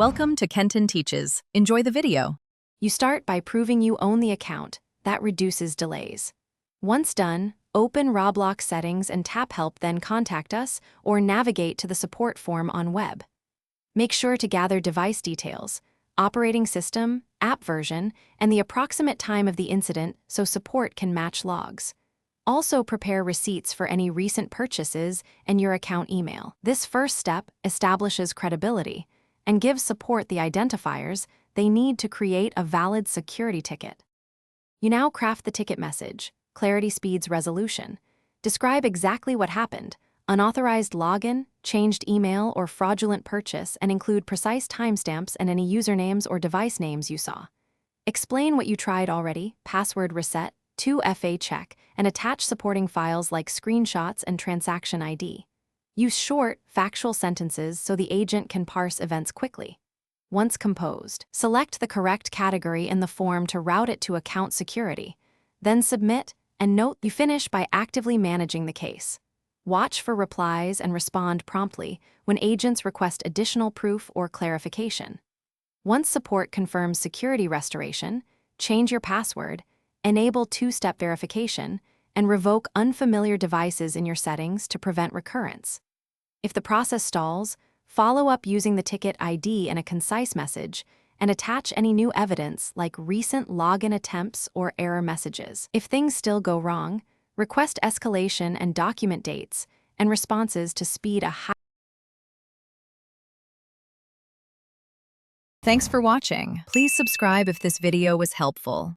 Welcome to Kenton Teaches. Enjoy the video. You start by proving you own the account. That reduces delays. Once done, open Roblox settings and tap Help, then Contact Us or navigate to the support form on web. Make sure to gather device details, operating system, app version, and the approximate time of the incident so support can match logs. Also prepare receipts for any recent purchases and your account email. This first step establishes credibility and gives support the identifiers they need to create a valid security ticket. You now craft the ticket message. Clarity speeds resolution. Describe exactly what happened, unauthorized login, changed email, or fraudulent purchase, and include precise timestamps and any usernames or device names you saw. Explain what you tried already, password reset, 2FA check, and attach supporting files like screenshots and transaction ID. Use short, factual sentences so the agent can parse events quickly. Once composed, select the correct category in the form to route it to account security. Then submit, and note you finish by actively managing the case. Watch for replies and respond promptly when agents request additional proof or clarification. Once support confirms security restoration, change your password, enable two-step verification, and revoke unfamiliar devices in your settings to prevent recurrence. If the process stalls, follow up using the ticket ID and a concise message, and attach any new evidence like recent login attempts or error messages. If things still go wrong, request escalation and document dates and responses to speed a high. Thanks for watching. Please subscribe if this video was helpful.